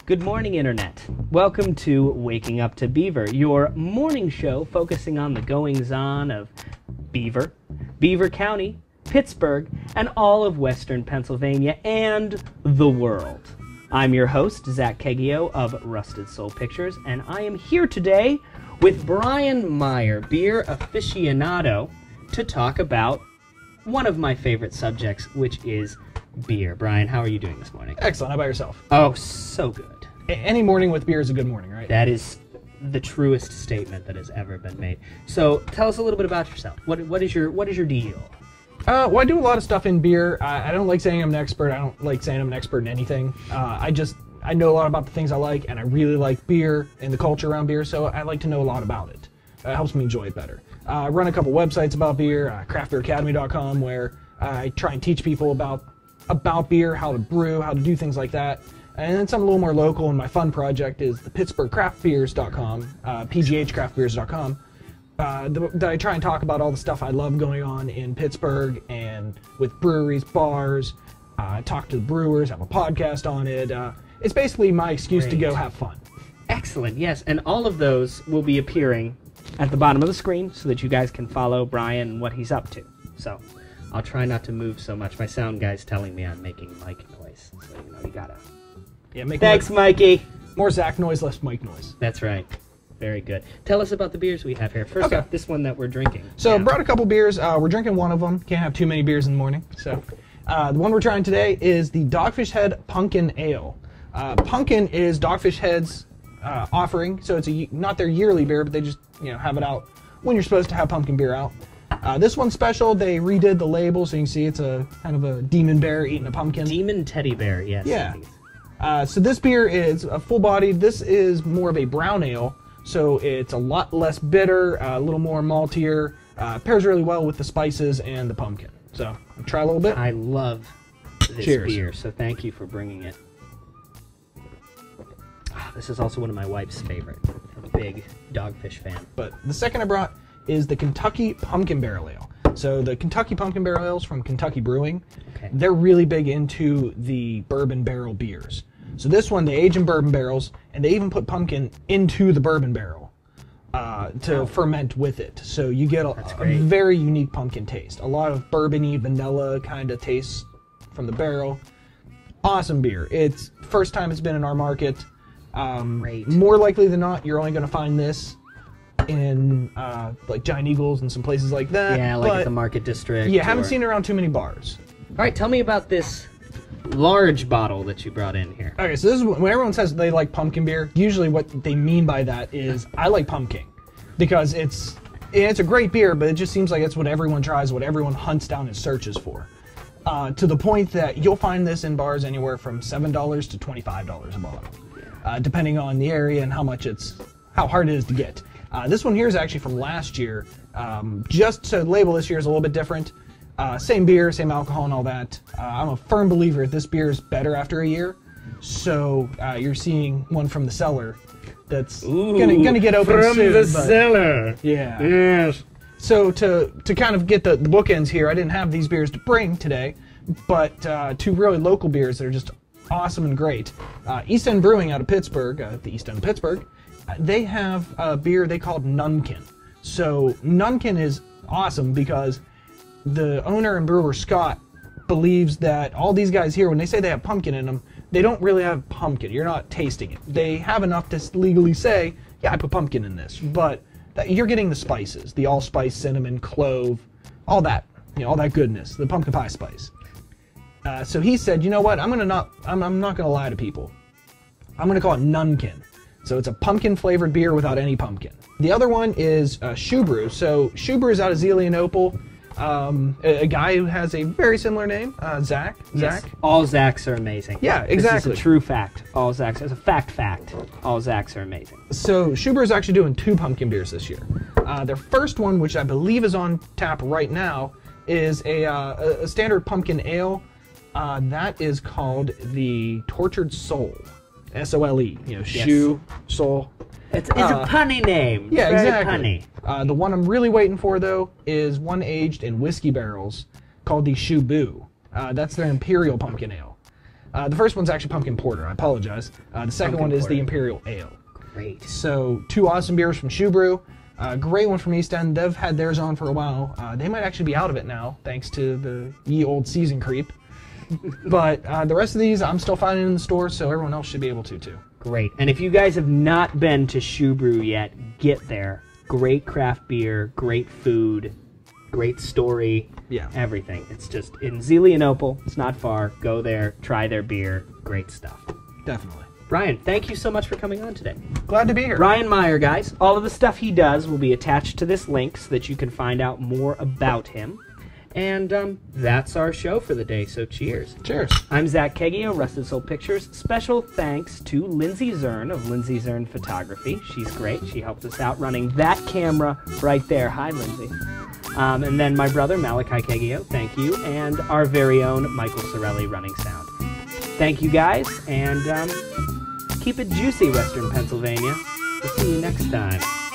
Good morning, Internet. Welcome to Waking Up to Beaver, your morning show focusing on the goings-on of Beaver, Beaver County, Pittsburgh, and all of Western Pennsylvania and the world. I'm your host, Zach Keggio of Rusted Soul Pictures, and I am here today with Brian Meyer, beer aficionado, to talk about one of my favorite subjects, which is beer. Brian, how are you doing this morning? Excellent. How about yourself? Oh, so good. Any morning with beer is a good morning, right? That is the truest statement that has ever been made. So tell us a little bit about yourself. What is your deal? Well, I do a lot of stuff in beer. I don't like saying I'm an expert. I don't like saying I'm an expert in anything. I know a lot about the things I like, and I really like beer and the culture around beer, so I like to know a lot about it. It helps me enjoy it better. I run a couple websites about beer, craftbeeracademy.com, where I try and teach people about beer, how to brew, how to do things like that. And then some a little more local, and my fun project is the PittsburghCraftBeers.com, PGHCraftBeers.com. That I try and talk about all the stuff I love going on in Pittsburgh and with breweries, bars, talk to the brewers, have a podcast on it. It's basically my excuse to go have fun. Excellent, yes. And all of those will be appearing at the bottom of the screen so that you guys can follow Brian and what he's up to. So I'll try not to move so much. My sound guy's telling me I'm making mic noise. So, you gotta... Yeah, make Thanks, Mikey. More Zach noise, less Mike noise. That's right. Very good. Tell us about the beers we have here. First off, this one that we're drinking. So I brought a couple beers. We're drinking one of them. Can't have too many beers in the morning. So the one we're trying today is the Dogfish Pumpkin Ale. Pumpkin is Dogfish Head's offering, so it's not their yearly beer, but they just have it out when you're supposed to have pumpkin beer out. This one's special. They redid the label, so you can see it's a kind of a demon bear eating a pumpkin. Demon teddy bear, yes. Yeah. So this beer is a full-bodied. This is more of a brown ale, so it's a lot less bitter, a little more maltier. Pairs really well with the spices and the pumpkin. So try a little bit. I love this beer, so thank you for bringing it. This is also one of my wife's favorite. I'm a big Dogfish fan. But the second I brought is the Kentucky Pumpkin Barrel Ale. So the Kentucky Pumpkin Barrel Ale is from Kentucky Brewing. Okay. They're really big into the bourbon barrel beers. So this one, they age in bourbon barrels, and they even put pumpkin into the bourbon barrel to ferment with it. So you get a very unique pumpkin taste. A lot of bourbon-y, vanilla kind of tastes from the barrel. Awesome beer. It's first time it's been in our market. More likely than not, you're only going to find this in like Giant Eagles and some places like that. Yeah, like at the Market District. Yeah, haven't seen it around too many bars. All right, tell me about this large bottle that you brought in here. Okay, so this is when everyone says they like pumpkin beer, usually what they mean by that is I like pumpkin, because it's a great beer, but it just seems like it's what everyone tries, what everyone hunts down and searches for. To the point that you'll find this in bars anywhere from $7 to $25 a bottle, depending on the area and how hard it is to get. This one here is actually from last year. Just to label this year is a little bit different. Same beer, same alcohol and all that. I'm a firm believer this beer is better after a year. So you're seeing one from the cellar that's gonna get open from soon. From the cellar. Yeah. Yes. So to kind of get the bookends here, I didn't have these beers to bring today, but two really local beers that are just awesome and great. East End Brewing out of Pittsburgh, the East End of Pittsburgh, they have a beer they called Nunkin. So Nunkin is awesome because the owner and brewer, Scott, believes that all these guys here, when they say they have pumpkin in them, they don't really have pumpkin. You're not tasting it. They have enough to legally say, yeah, I put pumpkin in this. But you're getting the spices, the allspice, cinnamon, clove, all that, all that goodness, the pumpkin pie spice. So he said, you know what, I'm not going to lie to people. I'm going to call it Nunkin. So it's a pumpkin-flavored beer without any pumpkin. The other one is Shoe Brew. So Shoe Brew is out of Zelienople. A guy who has a very similar name, Zach. Yes. All Zachs are amazing. Yeah, exactly. This is a true fact. All Zachs, as a fact, all Zachs are amazing. So Shoe Brew is actually doing 2 pumpkin beers this year. Their first one, which I believe is on tap right now, is a standard pumpkin ale. That is called the Tortured Soul. S-O-L-E. Shoe, soul. It's a punny name. Yeah, it's exactly. Punny. The one I'm really waiting for, though, is one aged in whiskey barrels called the Shoe Boo. That's their Imperial Pumpkin Ale. The first one's actually pumpkin porter. I apologize. The second Pumpkin one is porter. the imperial ale. Great. So 2 awesome beers from Shoe Brew. Great one from East End. They've had theirs on for a while. They might actually be out of it now, thanks to the ye old season creep. But the rest of these, I'm still finding in the store, so everyone else should be able to too. Great. And if you guys have not been to Shoe Brew yet, get there. Great craft beer, great food, great story, Yeah. everything. It's just in Zelienople. It's not far. Go there, try their beer. Great stuff. Definitely. Ryan, thank you so much for coming on today. Glad to be here. Ryan Meyer, guys. All of the stuff he does will be attached to this link so that you can find out more about him. And that's our show for the day, so cheers. Cheers. I'm Zach Keggio, Rusted Soul Pictures. Special thanks to Lindsay Zern of Lindsay Zern Photography. She's great. She helped us out running that camera right there. Hi, Lindsay. And then my brother, Malachi Keggio, thank you. And our very own Michael Sorelli running sound. Thank you, guys, and keep it juicy, Western Pennsylvania. We'll see you next time.